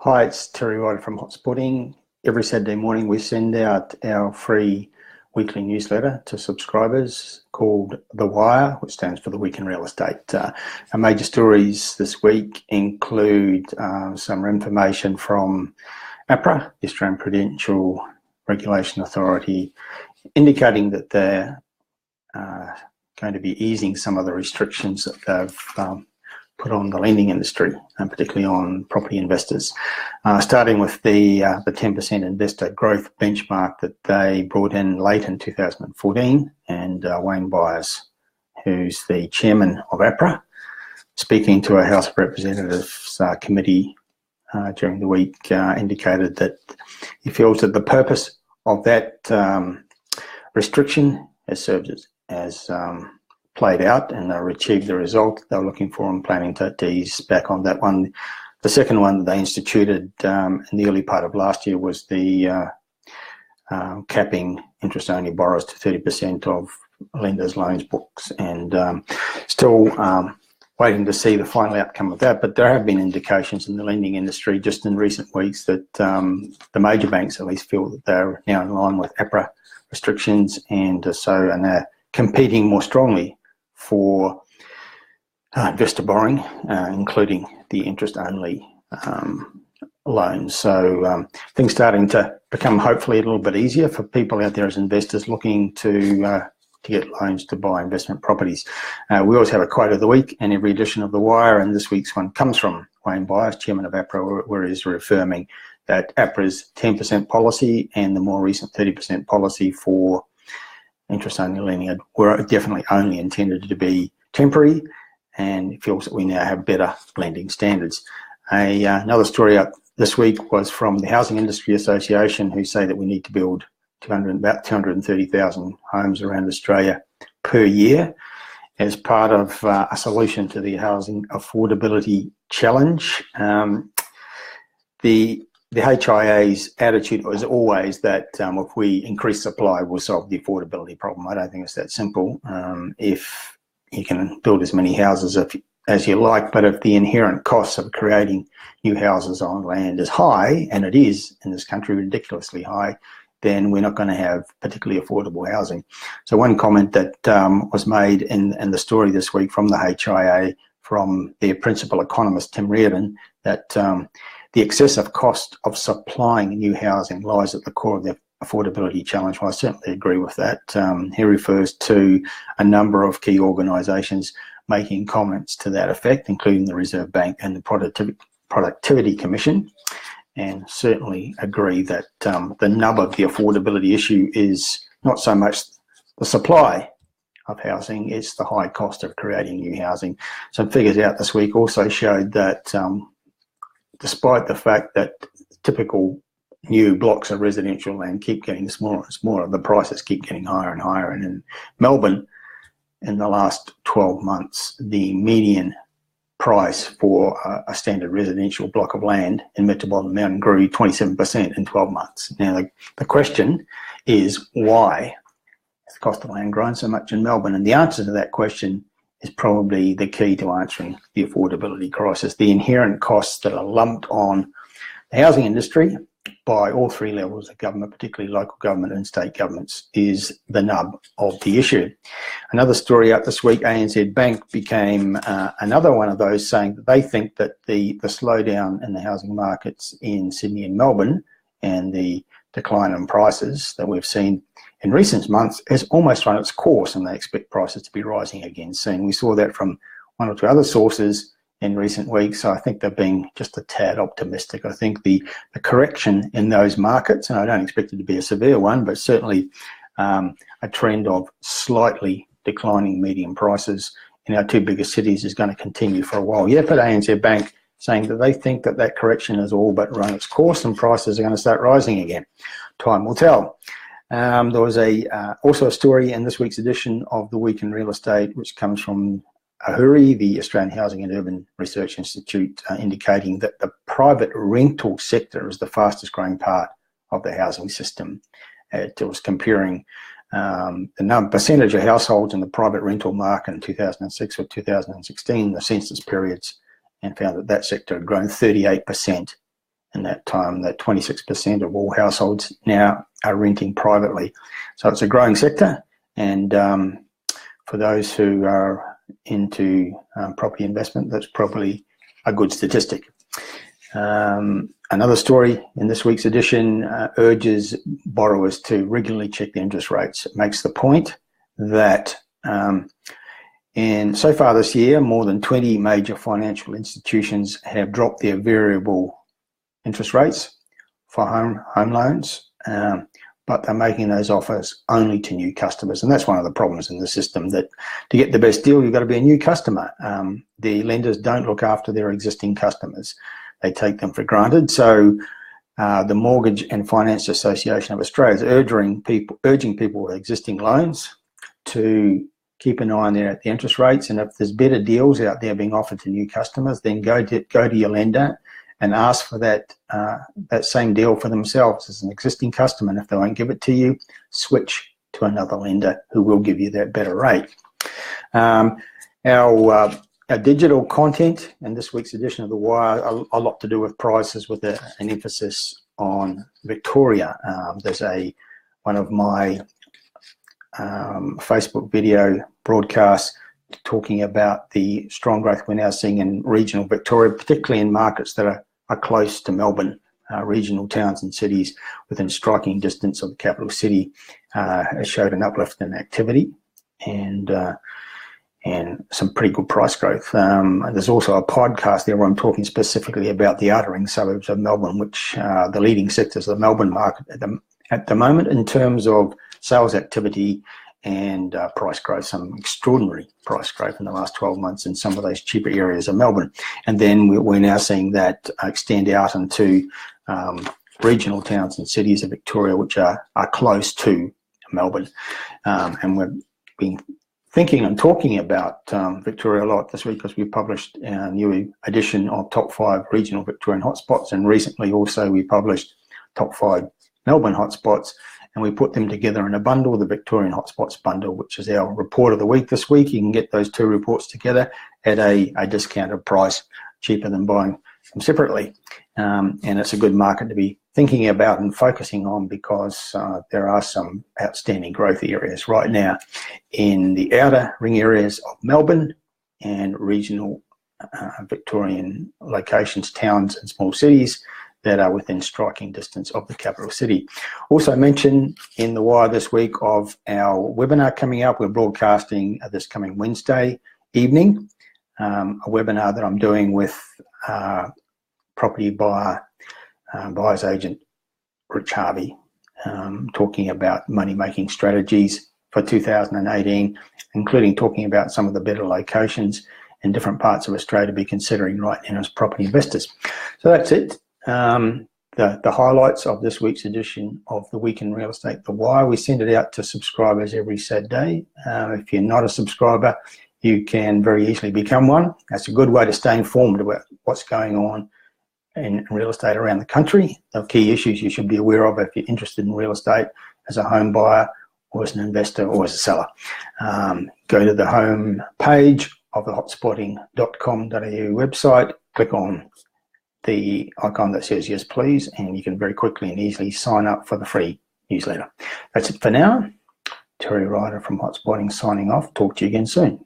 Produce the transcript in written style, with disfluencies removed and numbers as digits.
Hi, it's Terry Ryder from Hotspotting. Every Saturday morning we send out our free weekly newsletter to subscribers called The Wire, which stands for the Week in Real Estate. Our major stories this week include some information from APRA, the Australian Prudential Regulation Authority, indicating that they're going to be easing some of the restrictions that they've put on the lending industry, and particularly on property investors, starting with the 10% investor growth benchmark that they brought in late in 2014, and Wayne Byers, who's the chairman of APRA, speaking to a House of Representatives committee during the week, indicated that he feels that the purpose of that restriction has served as played out, and they've achieved the result they were looking for and planning to ease back on that one. The second one that they instituted in the early part of last year was the capping interest-only borrowers to 30% of lenders' loans books, and still waiting to see the final outcome of that. But there have been indications in the lending industry just in recent weeks that the major banks at least feel that they're now in line with APRA restrictions, and so are now competing more strongly for investor borrowing, including the interest-only loans. So things starting to become hopefully a little bit easier for people out there as investors looking to get loans to buy investment properties. We always have a quote of the week in every edition of The Wire, and this week's one comes from Wayne Byers, chairman of APRA, where he's reaffirming that APRA's 10% policy and the more recent 30% policy for interest-only lending were definitely only intended to be temporary, and it feels that we now have better lending standards. Another story up this week was from the Housing Industry Association, who say that we need to build about 230,000 homes around Australia per year as part of a solution to the housing affordability challenge. The HIA's attitude was always that if we increase supply, we'll solve the affordability problem. I don't think it's that simple. If you can build as many houses as you like, but if the inherent costs of creating new houses on land is high, and it is in this country ridiculously high, then we're not going to have particularly affordable housing. So one comment that was made in the story this week from the HIA, from their principal economist, Tim Reardon, that the excessive cost of supplying new housing lies at the core of the affordability challenge. Well, I certainly agree with that. He refers to a number of key organisations making comments to that effect, including the Reserve Bank and the Productivity Commission, and certainly agree that the nub of the affordability issue is not so much the supply of housing, it's the high cost of creating new housing. Some figures out this week also showed that despite the fact that typical new blocks of residential land keep getting smaller and smaller, the prices keep getting higher and higher. And in Melbourne, in the last 12 months, the median price for a standard residential block of land in Metropolitan Melbourne grew 27% in 12 months. Now, the question is, why has the cost of land grown so much in Melbourne? And the answer to that question is probably the key to answering the affordability crisis. The inherent costs that are lumped on the housing industry by all three levels of government, particularly local government and state governments, is the nub of the issue. Another story out this week, ANZ Bank became another one of those, saying that they think that the slowdown in the housing markets in Sydney and Melbourne and the decline in prices that we've seen in recent months has almost run its course, and they expect prices to be rising again soon. We saw that from one or two other sources in recent weeks, so I think they're being just a tad optimistic. I think the correction in those markets, and I don't expect it to be a severe one, but certainly a trend of slightly declining median prices in our two biggest cities is going to continue for a while. Yeah, but ANZ Bank saying that they think that that correction has all but run its course and prices are going to start rising again. Time will tell. There was also a story in this week's edition of The Week in Real Estate, which comes from AHURI, the Australian Housing and Urban Research Institute, indicating that the private rental sector is the fastest growing part of the housing system. It was comparing the percentage of households in the private rental market in 2006 with 2016, the census periods, and found that that sector had grown 38% in that time, that 26% of all households now are renting privately. So it's a growing sector, and for those who are into property investment, that's probably a good statistic. Another story in this week's edition urges borrowers to regularly check their interest rates. It makes the point that so far this year, more than 20 major financial institutions have dropped their variable interest rates for home loans, but they're making those offers only to new customers. And that's one of the problems in the system, that to get the best deal, you've got to be a new customer. The lenders don't look after their existing customers. They take them for granted. So the Mortgage and Finance Association of Australia is urging people with existing loans to keep an eye on the interest rates. And if there's better deals out there being offered to new customers, then go to your lender and ask for that same deal for themselves as an existing customer. And if they won't give it to you, switch to another lender who will give you that better rate. Our digital content in this week's edition of The Wire, a lot to do with prices, with an emphasis on Victoria. There's one of my Facebook video broadcasts talking about the strong growth we're now seeing in regional Victoria, particularly in markets that are close to Melbourne. Regional towns and cities within striking distance of the capital city showed an uplift in activity and some pretty good price growth. There's also a podcast there where I'm talking specifically about the outer ring suburbs of Melbourne, which are the leading sectors of the Melbourne market at the moment in terms of sales activity and price growth, some extraordinary price growth in the last 12 months in some of those cheaper areas of Melbourne. And then we're now seeing that extend out into regional towns and cities of Victoria, which are close to Melbourne. And we've been thinking and talking about Victoria a lot this week because we published our new edition of Top 5 Regional Victorian Hotspots, and recently also we published Top 5 Melbourne Hotspots, and we put them together in a bundle, the Victorian Hotspots bundle, which is our report of the week this week. You can get those two reports together at a discounted price, cheaper than buying them separately. And it's a good market to be thinking about and focusing on because there are some outstanding growth areas right now in the outer ring areas of Melbourne and regional Victorian locations, towns and small cities that are within striking distance of the capital city. Also mentioned in The Wire this week of our webinar coming up. We're broadcasting this coming Wednesday evening, a webinar that I'm doing with property buyer's agent Rich Harvey, talking about money-making strategies for 2018, including talking about some of the better locations in different parts of Australia to be considering right now as property investors. So that's it. The highlights of this week's edition of The Week in Real Estate, The Wire. We send it out to subscribers every Saturday. If you're not a subscriber, you can very easily become one. That's a good way to stay informed about what's going on in real estate around the country. The key issues you should be aware of if you're interested in real estate as a home buyer or as an investor or as a seller. Go to the home page of the hotspotting.com.au website, click on the icon that says yes please, and you can very quickly and easily sign up for the free newsletter. That's it for now. Terry Ryder from Hotspotting signing off. Talk to you again soon.